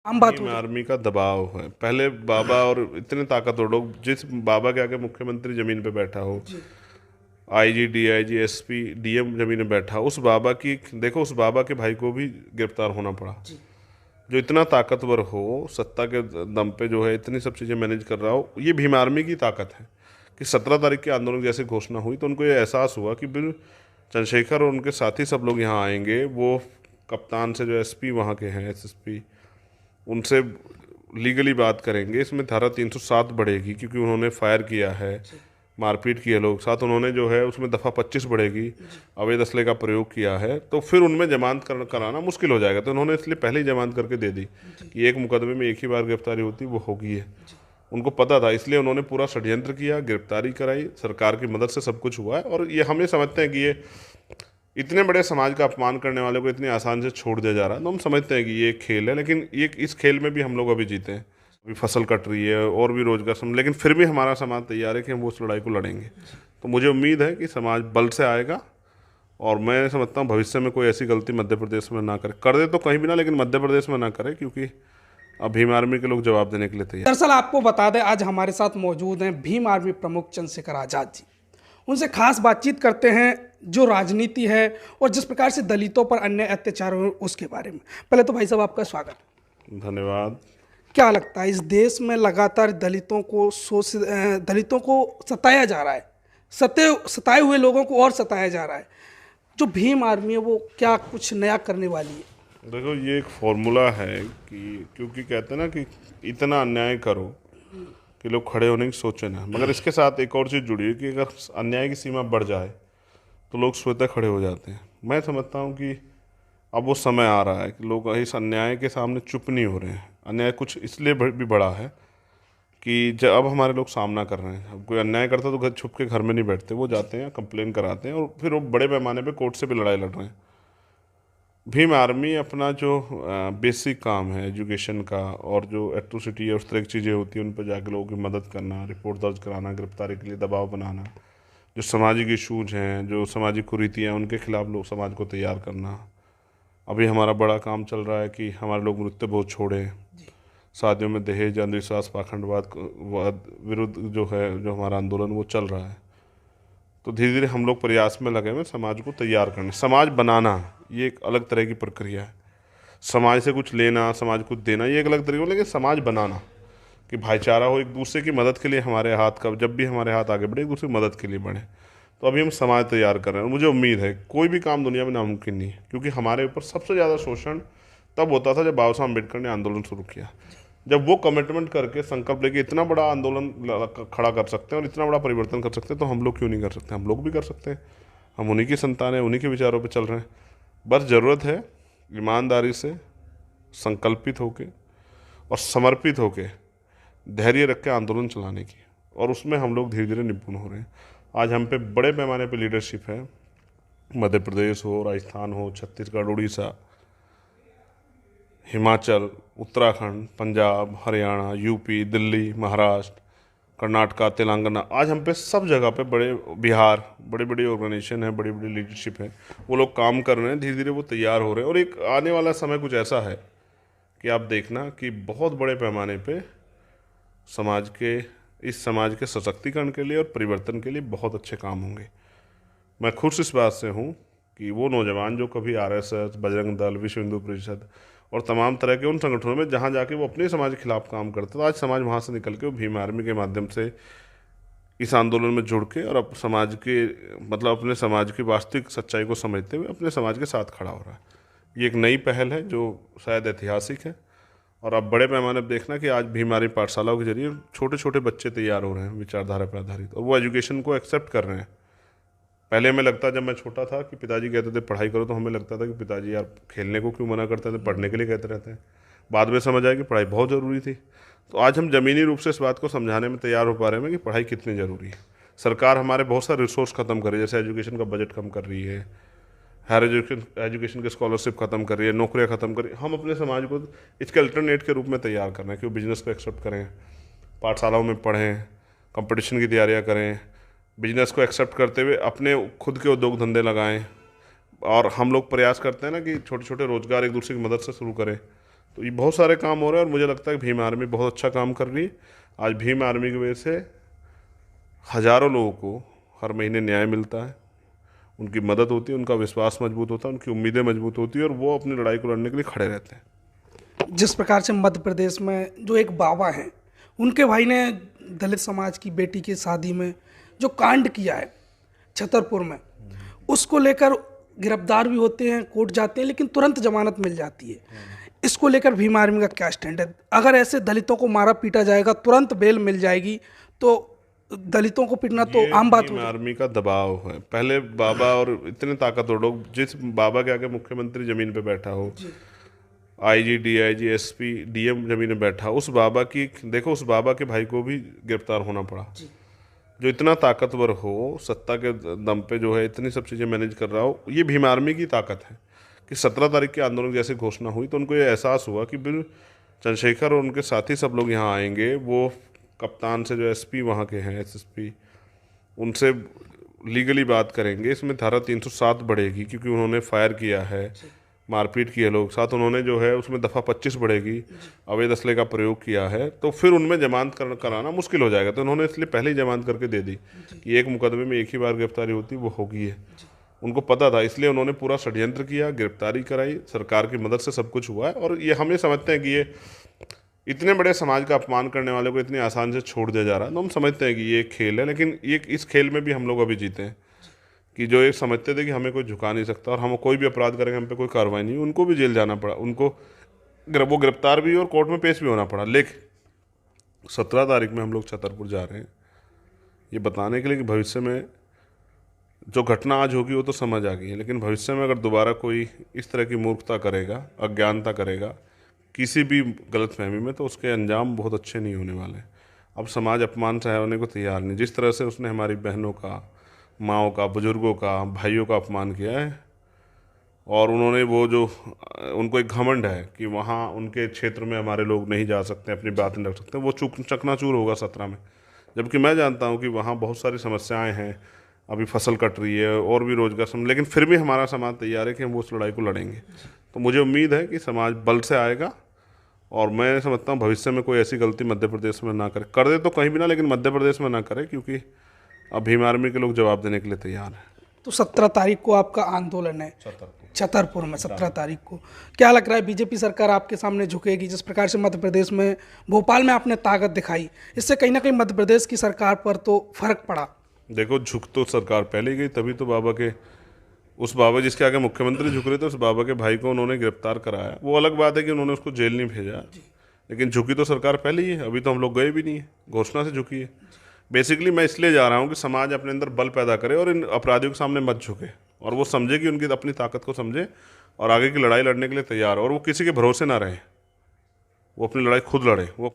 आम बात टीम हो जाए। आर्मी का दबाव है। पहले बाबा और इतने ताकतवर लोग, जिस बाबा के आगे मुख्यमंत्री जमीन पे बैठा हो, जी। आईजी डीआईजी एसपी डीएम जमीन पे बैठा हो, उस बाबा की देखो, उस बाबा के भाई को भी गिरफ्तार होना पड़ा। जी। जो इतना ताकतवर हो, सत्ता के दम पे जो है इतनी सब चीज़ें मैनेज कर रहा हो, ये भीम आर्मी की ताकत है। कि 17 तारीख के आंदोलन जैसे घोषणा हुई तो उनको ये एहसास हुआ कि बिल चंद्रशेखर और उनके साथी सब लोग यहाँ आएंगे। वो कप्तान से, जो एसपी वहाँ के हैं, एसएसपी, उनसे लीगली बात करेंगे। इसमें धारा 307 बढ़ेगी क्योंकि उन्होंने फायर किया है, जी। मारपीट की है लोग साथ, उन्होंने जो है उसमें दफ़ा 25 बढ़ेगी, जी। अवैध असले का प्रयोग किया है, तो फिर उनमें जमानत कराना मुश्किल हो जाएगा। तो उन्होंने इसलिए पहले ही जमानत करके दे दी जी। कि एक मुकदमे में एक ही बार गिरफ्तारी होती, वो होगी है। जी। उनको पता था, इसलिए उन्होंने पूरा षड्यंत्र किया, गिरफ्तारी कराई, सरकार की मदद से सब कुछ हुआ है। और ये हम ये समझते हैं कि ये इतने बड़े समाज का अपमान करने वाले को इतनी आसान से छोड़ दिया जा रहा है, तो हम समझते हैं कि ये एक खेल है। लेकिन ये इस खेल में भी हम लोग अभी जीते हैं। अभी फसल कट रही है और भी रोजगार सम, लेकिन फिर भी हमारा समाज तैयार है कि हम वो उस लड़ाई को लड़ेंगे। जी। तो मुझे उम्मीद है कि समाज बल से आएगा। और मैं समझता हूँ भविष्य में कोई ऐसी गलती मध्य प्रदेश में ना करे, कर दे तो कहीं भी ना, लेकिन मध्य प्रदेश में ना करे, क्योंकि अब भीम आर्मी के लोग जवाब देने के लिए तैयार। दरअसल आपको बता दें, आज हमारे साथ मौजूद हैं भीम आर्मी प्रमुख चंद्रशेखर आज़ाद जी। उनसे खास बातचीत करते हैं जो राजनीति है और जिस प्रकार से दलितों पर अन्य अत्याचार हुए उसके बारे में। पहले तो भाई साहब आपका स्वागत। धन्यवाद। क्या लगता है इस देश में लगातार दलितों को सताया जा रहा है, सताए हुए लोगों को और सताया जा रहा है, जो भीम आर्मी है वो क्या कुछ नया करने वाली है? देखो, ये एक फॉर्मूला है कि, क्योंकि कहते हैं ना कि इतना अन्याय करो कि लोग खड़े होने की सोचे ना। मगर इसके साथ एक और चीज़ जुड़ी है कि अगर अन्याय की सीमा बढ़ जाए तो लोग स्वतः खड़े हो जाते हैं। मैं समझता हूँ कि अब वो समय आ रहा है कि लोग इस अन्याय के सामने चुप नहीं हो रहे हैं। अन्याय कुछ इसलिए भी बड़ा है कि जब अब हमारे लोग सामना कर रहे हैं। अब कोई अन्याय करता है तो घर छुप के घर में नहीं बैठते, वो जाते हैं, कंप्लेन कराते हैं, और फिर वो बड़े पैमाने पे कोर्ट से भी लड़ाई लड़ रहे हैं। भीम आर्मी अपना जो बेसिक काम है एजुकेशन का, और जो एट्रोसिटी है उस तरह की चीज़ें होती हैं उन पर जाके लोगों की मदद करना, रिपोर्ट दर्ज कराना, गिरफ्तारी के लिए दबाव बनाना, जो सामाजिक इशूज हैं, जो सामाजिक कुरीतियाँ, उनके खिलाफ लोग समाज को तैयार करना। अभी हमारा बड़ा काम चल रहा है कि हमारे लोग मृत्यु बहुत छोड़ें, जी। शादियों में दहेज, अंधविश्वास, पाखंडवाद विरुद्ध जो है, जो हमारा आंदोलन वो चल रहा है। तो धीरे धीरे हम लोग प्रयास में लगे हुए समाज को तैयार करने। समाज बनाना ये एक अलग तरह की प्रक्रिया है। समाज से कुछ लेना, समाज कुछ देना, ये एक अलग तरीका, लेकिन समाज बनाना कि भाईचारा हो, एक दूसरे की मदद के लिए हमारे हाथ का, जब भी हमारे हाथ आगे बढ़े, एक दूसरे की मदद के लिए बढ़े। तो अभी हम समाज तैयार कर रहे हैं, और मुझे उम्मीद है कोई भी काम दुनिया में नामुमकिन नहीं है, क्योंकि हमारे ऊपर सबसे ज़्यादा शोषण तब होता था जब बाबा साहब अम्बेडकर ने आंदोलन शुरू किया। जब वो कमिटमेंट करके संकल्प लेके इतना बड़ा आंदोलन खड़ा कर सकते हैं और इतना बड़ा परिवर्तन कर सकते हैं, तो हम लोग क्यों नहीं कर सकते? हम लोग भी कर सकते हैं। हम उन्हीं की संतान हैं, उन्हीं के विचारों पे चल रहे हैं। बस ज़रूरत है ईमानदारी से, संकल्पित होके और समर्पित होके, धैर्य रख के आंदोलन चलाने की। और उसमें हम लोग धीरे धीरे निपुण हो रहे हैं। आज हम पे बड़े पैमाने पे लीडरशिप है। मध्य प्रदेश हो, राजस्थान हो, छत्तीसगढ़, उड़ीसा, हिमाचल, उत्तराखंड, पंजाब, हरियाणा, यूपी, दिल्ली, महाराष्ट्र, कर्नाटका, तेलंगाना, आज हम पे सब जगह पे बड़े, बिहार, बड़ी बड़ी ऑर्गेनाइजेशन है, बड़ी बड़ी लीडरशिप है, वो लोग काम कर रहे हैं। धीरे धीरे वो तैयार हो रहे हैं, और एक आने वाला समय कुछ ऐसा है कि आप देखना कि बहुत बड़े पैमाने पे समाज के, इस समाज के सशक्तिकरण के लिए और परिवर्तन के लिए बहुत अच्छे काम होंगे। मैं खुश इस बात से हूँ कि वो नौजवान जो कभी आरएसएस, बजरंग दल, विश्व हिंदू परिषद और तमाम तरह के उन संगठनों में जहाँ जाके वो अपने समाज के खिलाफ काम करते, तो आज समाज वहाँ से निकल के वो भीम आर्मी के माध्यम से इस आंदोलन में जुड़ के और अब समाज के, मतलब अपने समाज की वास्तविक सच्चाई को समझते हुए अपने समाज के साथ खड़ा हो रहा है। ये एक नई पहल है जो शायद ऐतिहासिक है। और अब बड़े पैमाने पर देखना कि आज भी हमारी पाठशालाओं के जरिए छोटे छोटे बच्चे तैयार हो रहे हैं विचारधारा पर आधारित, और वो एजुकेशन को एक्सेप्ट कर रहे हैं। पहले हमें लगता, जब मैं छोटा था, कि पिताजी कहते थे पढ़ाई करो, तो हमें लगता था कि पिताजी यार खेलने को क्यों मना करते थे, पढ़ने के लिए कहते रहते हैं। बाद में समझ आया कि पढ़ाई बहुत ज़रूरी थी। तो आज हम ज़मीनी रूप से इस बात को समझाने में तैयार हो पा रहे हैं कि पढ़ाई कितनी ज़रूरी है। सरकार हमारे बहुत सारे रिसोर्स ख़त्म कर रही है, जैसे एजुकेशन का बजट कम कर रही है, हायर एजुकेशन के स्कॉलरशिप खत्म कर रही है, नौकरियां खत्म कर रही है। हम अपने समाज को इसके अल्टरनेट के रूप में तैयार कर रहे हैं कि वो बिजनेस को एक्सेप्ट करें, पाठशालाओं में पढ़ें, कंपटीशन की तैयारियां करें, बिजनेस को एक्सेप्ट करते हुए अपने खुद के उद्योग धंधे लगाएं। और हम लोग प्रयास करते हैं ना कि छोटे छोटे रोजगार एक दूसरे की मदद से शुरू करें, तो ये बहुत सारे काम हो रहे हैं और मुझे लगता है कि भीम आर्मी बहुत अच्छा काम कर रही है। आज भीम आर्मी की वजह से हज़ारों लोगों को हर महीने न्याय मिलता है, उनकी मदद होती है, उनका विश्वास मजबूत होता है, उनकी उम्मीदें मजबूत होती है और वो अपनी लड़ाई को लड़ने के लिए खड़े रहते हैं। जिस प्रकार से मध्य प्रदेश में जो एक बाबा हैं, उनके भाई ने दलित समाज की बेटी की शादी में जो कांड किया है छतरपुर में, उसको लेकर गिरफ्तार भी होते हैं, कोर्ट जाते हैं, लेकिन तुरंत जमानत मिल जाती है। इसको लेकर भीम आर्मी का क्या स्टैंड है? अगर ऐसे दलितों को मारा पीटा जाएगा, तुरंत बेल मिल जाएगी, तो दलितों को पीटना तो आम बात हो भीम जाएगी। आर्मी का दबाव है। पहले बाबा और इतने ताकतवर लोग, जिस बाबा के आगे मुख्यमंत्री जमीन पे बैठा हो, आईजी, डीआईजी, एसपी, डीएम जमीन में बैठा, उस बाबा की देखो, उस बाबा के भाई को भी गिरफ्तार होना पड़ा। जो इतना ताकतवर हो, सत्ता के दम पे जो है इतनी सब चीज़ें मैनेज कर रहा हो, ये भीम आर्मी की ताकत है। कि 17 तारीख के आंदोलन जैसे घोषणा हुई तो उनको ये एहसास हुआ कि बिल चंद्रशेखर और उनके साथी सब लोग यहाँ आएंगे। वो कप्तान से जो एसपी वहाँ के हैं, एसएसपी, उनसे लीगली बात करेंगे। इसमें धारा 307 बढ़ेगी क्योंकि उन्होंने फायर किया है, मारपीट की है लोग साथ, उन्होंने जो है उसमें दफ़ा 25 बढ़ेगी, अवैध असले का प्रयोग किया है, तो फिर उनमें जमानत कराना मुश्किल हो जाएगा। तो उन्होंने इसलिए पहले ही जमानत करके दे दी कि एक मुकदमे में एक ही बार गिरफ्तारी होती, वो होगी है। उनको पता था, इसलिए उन्होंने पूरा षड्यंत्र किया, गिरफ्तारी कराई, सरकार की मदद से सब कुछ हुआ है। और ये हम ये समझते हैं कि ये इतने बड़े समाज का अपमान करने वाले को इतनी आसान से छोड़ दिया जा रहा है, तो हम समझते हैं कि ये एक खेल है। लेकिन ये इस खेल में भी हम लोग अभी जीते हैं कि जो एक समझते थे कि हमें कोई झुका नहीं सकता और हम कोई भी अपराध करेंगे हम पे कोई कार्रवाई नहीं, उनको भी जेल जाना पड़ा, उनको वो गिरफ्तार भी और कोर्ट में पेश भी होना पड़ा। लेकिन 17 तारीख में हम लोग छतरपुर जा रहे हैं ये बताने के लिए कि भविष्य में जो घटना आज होगी वो तो समझ आ गई है, लेकिन भविष्य में अगर दोबारा कोई इस तरह की मूर्खता करेगा, अज्ञानता करेगा किसी भी गलतफहमी में, तो उसके अंजाम बहुत अच्छे नहीं होने वाले। अब समाज अपमान सह होने को तैयार नहीं। जिस तरह से उसने हमारी बहनों का, माँओं का, बुजुर्गों का, भाइयों का अपमान किया है, और उन्होंने वो जो उनको एक घमंड है कि वहाँ उनके क्षेत्र में हमारे लोग नहीं जा सकते, अपनी बात नहीं रख सकते, वो चकनाचूर होगा 17 में। जबकि मैं जानता हूँ कि वहाँ बहुत सारी समस्याएं हैं, अभी फसल कट रही है और भी रोजगार लेकिन फिर भी हमारा समाज तैयार है कि हम उस लड़ाई को लड़ेंगे। तो मुझे उम्मीद है कि समाज बल से आएगा और मैं समझता हूँ भविष्य में कोई ऐसी गलती मध्य प्रदेश में ना करे, कर दे तो कहीं भी ना, लेकिन मध्य प्रदेश में ना करे, क्योंकि अब भीम आर्मी के लोग जवाब देने के लिए तैयार हैं। तो 17 तारीख को आपका आंदोलन है छतरपुर में, 17 तारीख को। क्या लग रहा है बीजेपी सरकार आपके सामने झुकेगी? जिस प्रकार से मध्य प्रदेश में, भोपाल में आपने ताकत दिखाई, इससे कहीं ना कहीं मध्य प्रदेश की सरकार पर तो फर्क पड़ा। देखो, झुक तो सरकार पहले ही गई, तभी तो बाबा के, उस बाबा जिसके आगे मुख्यमंत्री झुक रहे थे, उस बाबा के भाई को उन्होंने गिरफ्तार कराया। वो अलग बात है कि उन्होंने उसको जेल नहीं भेजा, लेकिन झुकी तो सरकार पहले ही है। अभी तो हम लोग गए भी नहीं है, घोषणा से झुकी है। बेसिकली मैं इसलिए जा रहा हूँ कि समाज अपने अंदर बल पैदा करे और इन अपराधियों के सामने मत झुके, और वो समझे कि उनकी अपनी ताकत को समझे और आगे की लड़ाई लड़ने के लिए तैयार हो, और वो किसी के भरोसे ना रहे, वो अपनी लड़ाई खुद लड़े। वो